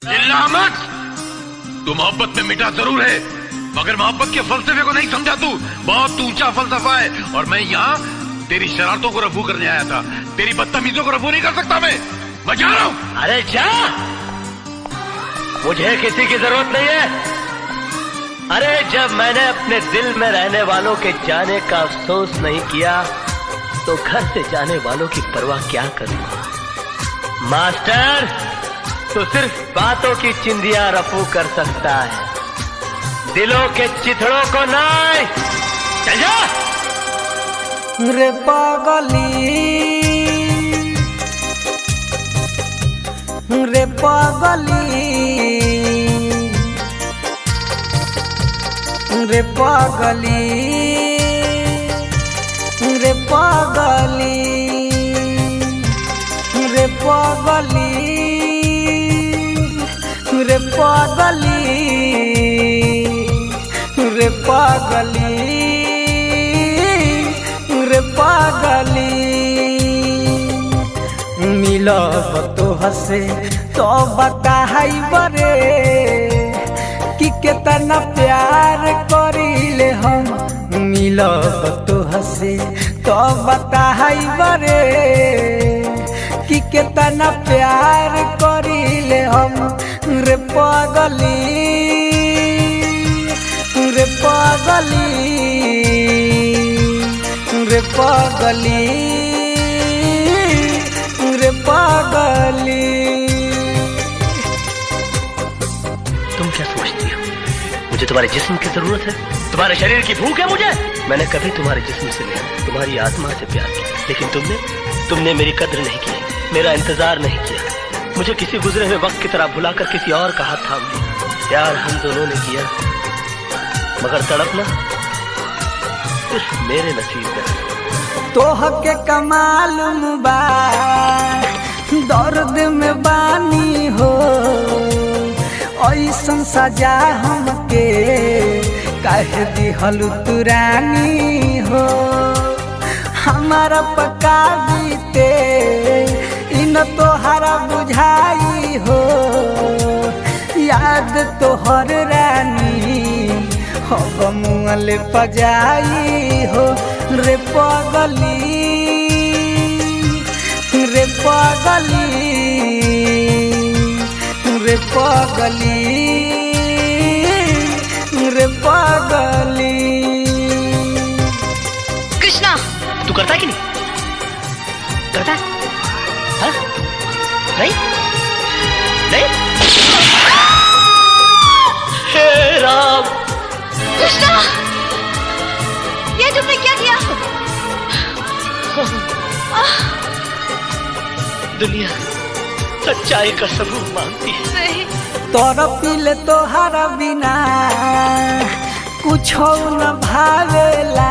चिल्ला मत। तू मोहब्बत में मिटा जरूर है, मगर मोहब्बत के फलसफे को नहीं समझा तू। बहुत ऊंचा फलसफा है और मैं यहाँ तेरी शरारतों को रफू करने आया था। तेरी बदतमीजों को रफू नहीं कर सकता मैं जा रहा हूँ। अरे जा, मुझे किसी की जरूरत नहीं है। अरे जब मैंने अपने दिल में रहने वालों के जाने का अफसोस नहीं किया तो घर से जाने वालों की परवाह क्या करूंगा। मास्टर, तो सिर्फ बातों की चिंदियां रफू कर सकता है, दिलों के चिथड़ों को नहीं। चल जा। रे पागली, रे पागली, रे पागली, रे पागली, रे पागली, रे पागली, रे पागली, रे पागली। मिलब तो हसे तो बताई बरे कि कितना प्यार करीले हम। मिलब तो हसे तो बताई बरे कि कितना प्यार करीले हम। रे पागली, रे पागली, रे पागली, रे पागली। तुम क्या सोचती हो मुझे तुम्हारे जिस्म की जरूरत है? तुम्हारे शरीर की भूख है मुझे? मैंने कभी तुम्हारे जिस्म से नहीं, तुम्हारी आत्मा से प्यार किया, लेकिन तुमने मेरी कद्र नहीं की, मेरा इंतजार नहीं किया। मुझे किसी गुजरे हुए वक्त की तरह भुलाकर किसी और का हाथ थाम लिया। प्यार हम दोनों ने किया, मगर तड़पना सिर्फ मेरे नसीब में। तोह के कमाल बा, दर्द में बानी हो, ऐसन सजा हमके काहे दिहल तुरानी हो। हमारा पका बीते इन तोहरा बुझाई हो, याद तोहर रानी हो मुँहले पजाई हो। रे पागली, रे पागली, रे पागली, रे पागली। कृष्णा, तू करता है कि नहीं? करता है? हाँ? नहीं? नहीं? हे राम! कृष्णा, ये तुमने क्या किया? दुनिया सच्चाई का सबूत मांगती है। नहीं। तोरा पीले तोहरा बिना कुछो न भावेला,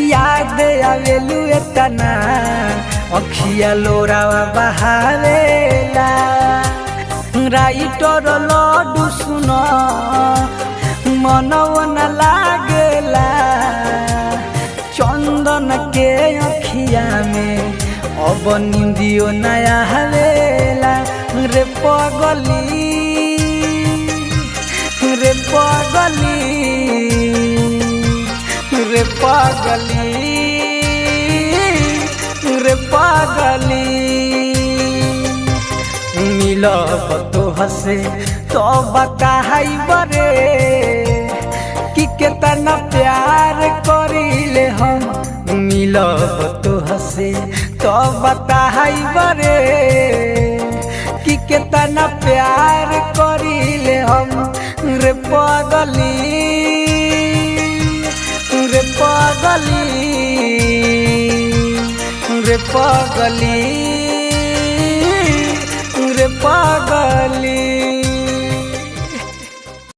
याद आवेलू एतना अखिया लोरावा बहावेला। राइटर लड्डू सुनो मनवा न लागेला, चंदन के अखिया में अब निंदियो नया हवेला। रे पागली, रे पागली, रे पागली, रे पागली। मिलब तो हसे तो बताई बरे कि कितना प्यार करीले हम। मिलब तो हसे तो बताई बरे कि कितना प्यार करीले हम। रे पागली, रे पागली, रे पागली,